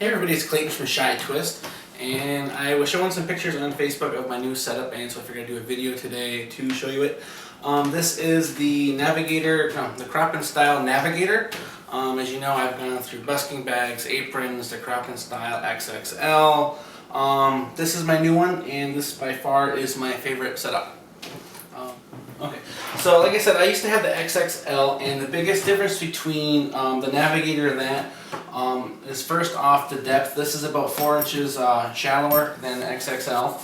Hey everybody, it's Clayton from Shy Twist, and I was showing some pictures on Facebook of my new setup, and so I figured I'd do a video today to show you it. This is the the Crop and Style Navigator. As you know, I've gone through busking bags, aprons, the Crop and Style XXL. This is my new one, and this by far is my favorite setup. Okay, so like I said, I used to have the XXL, and the biggest difference between the Navigator and that is first off the depth. This is about 4 inches shallower than the XXL.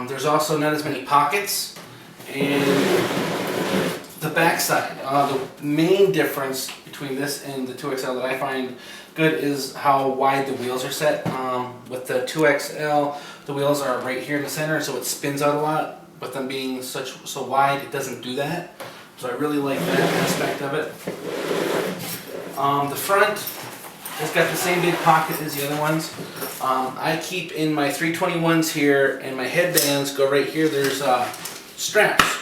There's also not as many pockets, and the backside. The main difference between this and the 2XL that I find good is how wide the wheels are set. With the 2XL, the wheels are right here in the center, so it spins out a lot. But them being so wide, it doesn't do that. So I really like that aspect of it. The front has got the same big pocket as the other ones. I keep in my 321s here, and my headbands go right here. There's straps,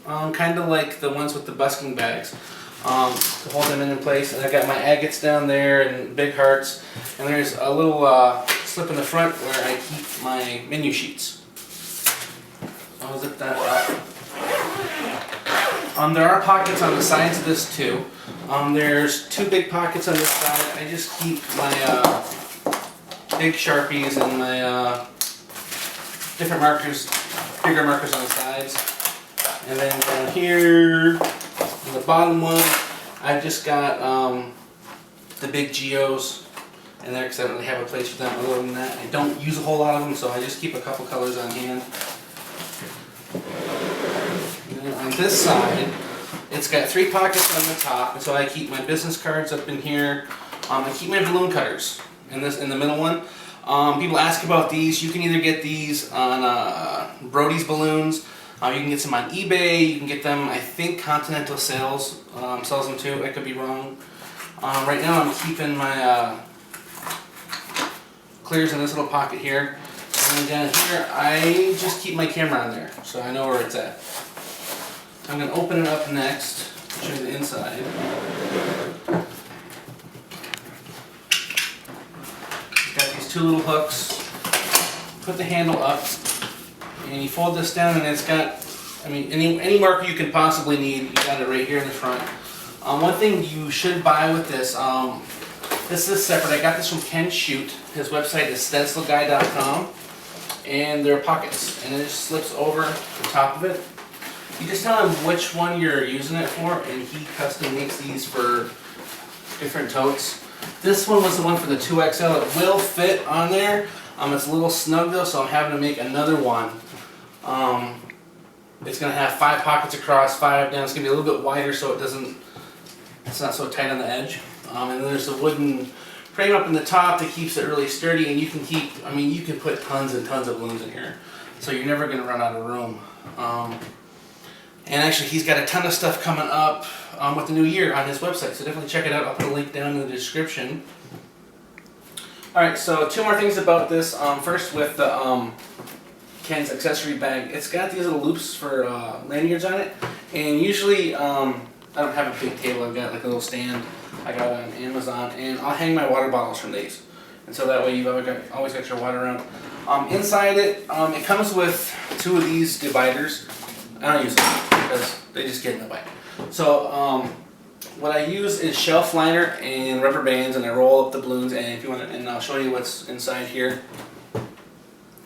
kind of like the ones with the busking bags, to hold them in place. And I've got my agates down there and big hearts. And there's a little slip in the front where I keep my menu sheets. I'll zip that up. There are pockets on the sides of this too. There's 2 big pockets on this side. I just keep my big Sharpies and my different markers, bigger markers on the sides. And then down here, on the bottom one, I've just got the big Geos in there because I don't really have a place for them. Other than that, I don't use a whole lot of them, so I just keep a couple colors on hand. And then on this side, it's got 3 pockets on the top, and so I keep my business cards up in here. I keep my balloon cutters in the middle one. People ask about these. You can either get these on Brody's Balloons. You can get some on eBay. You can get them, I think Continental Sales sells them too. I could be wrong. Right now I'm keeping my clears in this little pocket here. And down here, I just keep my camera on there, so I know where it's at. I'm going to open it up next, show you the inside. It's got these 2 little hooks. Put the handle up, and you fold this down, and it's got, I mean, any marker you can possibly need, you got it right here in the front. One thing you should buy with this, this is separate. I got this from Ken Shoot. His website is stencilguy.com. And there are pockets, and it just slips over the top of it. You just tell him which one you're using it for, and he custom makes these for different totes. This one was the one for the 2XL. It will fit on there. It's a little snug though, so I'm having to make another one. It's going to have 5 pockets across, 5 down. It's going to be a little bit wider so it's not so tight on the edge. And then there's a wooden frame up in the top that keeps it really sturdy, and you can keep, I mean, you can put tons and tons of balloons in here, so you're never going to run out of room. And actually, he's got a ton of stuff coming up with the new year on his website, so definitely check it out. I'll put a link down in the description. Alright, so 2 more things about this. First, with the Ken's accessory bag, it's got these little loops for lanyards on it, and usually I don't have a big table. I've got like a little stand I got on Amazon, and I'll hang my water bottles from these, and so that way you've always got your water around. Inside it, it comes with 2 of these dividers. I don't use them because they just get in the way. So what I use is shelf liner and rubber bands, and I roll up the balloons. And if you want, and I'll show you what's inside here.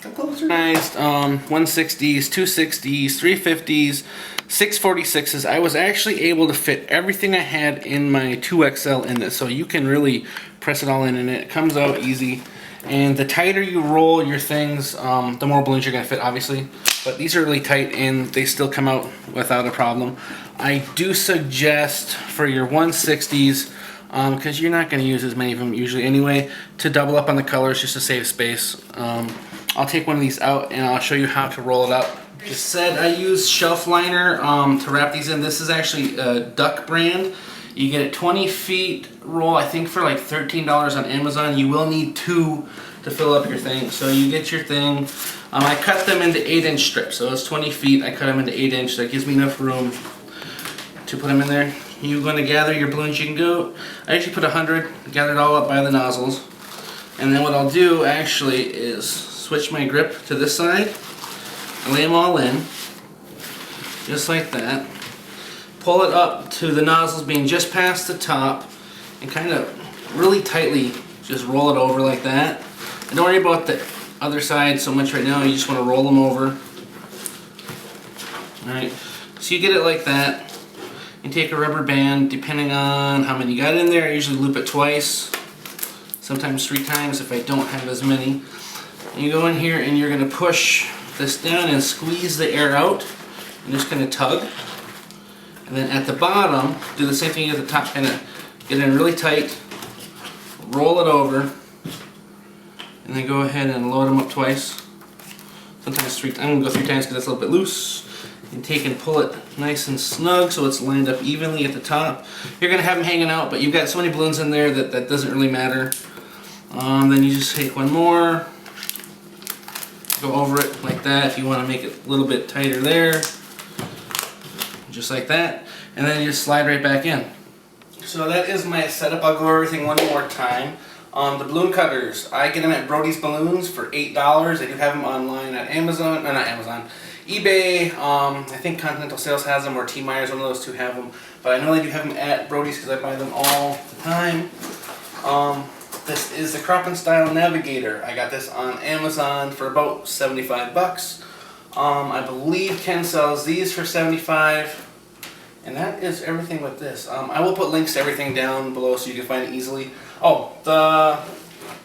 Come closer. 160s, 260s, 350s. 646s. I was actually able to fit everything I had in my 2XL in this, so you can really press it all in, and it comes out easy. And the tighter you roll your things, the more balloons you're going to fit, obviously. But these are really tight, and they still come out without a problem. I do suggest for your 160s, because you're not going to use as many of them usually anyway, to double up on the colors just to save space. I'll take one of these out, and I'll show you how to roll it up. Just said I use shelf liner to wrap these in. This is actually a Duck brand. You get a 20 feet roll, I think for like $13 on Amazon. You will need 2 to fill up your thing. So you get your thing. I cut them into 8-inch strips. So it's 20 feet. I cut them into 8-inch. That gives me enough room to put them in there. You're going to gather your balloons. You can go, I actually put 100, gather it all up by the nozzles. And then what I'll do actually is switch my grip to this side, and lay them all in, just like that. Pull it up to the nozzles being just past the top, and kind of really tightly just roll it over like that. And don't worry about the other side so much right now, you just want to roll them over. Alright, so you get it like that. You take a rubber band, depending on how many you got in there. I usually loop it twice, sometimes 3 times if I don't have as many. And you go in here and you're going to push this down and squeeze the air out, and just kind of tug. And then at the bottom, do the same thing at the top, kind of get in really tight, roll it over, and then go ahead and load them up twice. Sometimes 3 times. I'm going to go 3 times because that's a little bit loose. And take and pull it nice and snug so it's lined up evenly at the top. You're going to have them hanging out, but you've got so many balloons in there that doesn't really matter. Then you just take one more, go over it like that if you want to make it a little bit tighter there. Just like that. And then you just slide right back in. So that is my setup. I'll go over everything one more time. The balloon cutters, I get them at Brody's Balloons for $8. I do have them online at Amazon, or not Amazon, eBay. I think Continental Sales has them, or T. Myers, one of those two have them. But I know they do have them at Brody's because I buy them all the time. This is the Crop and Style Navigator. I got this on Amazon for about 75 bucks. I believe Ken sells these for 75. And that is everything with this. I will put links to everything down below so you can find it easily. Oh,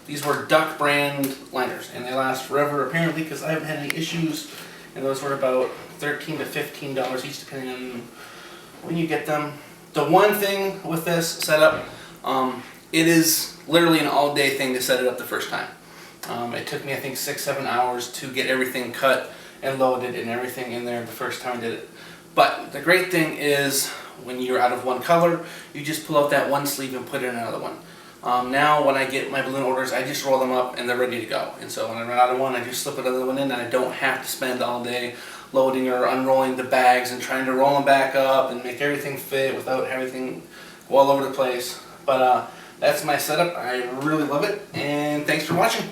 these were Duck brand liners, and they last forever apparently because I haven't had any issues. And those were about $13 to $15 each, depending on when you get them. The one thing with this setup, it is literally an all-day thing to set it up the first time. It took me, I think, 6-7 hours to get everything cut and loaded and everything in there the first time I did it. But the great thing is, when you're out of one color, you just pull out that one sleeve and put in another one. Now when I get my balloon orders, I just roll them up and they're ready to go. And so when I run out of one, I just slip another one in, and I don't have to spend all day loading or unrolling the bags and trying to roll them back up and make everything fit without everything all over the place. But that's my setup. I really love it, and thanks for watching.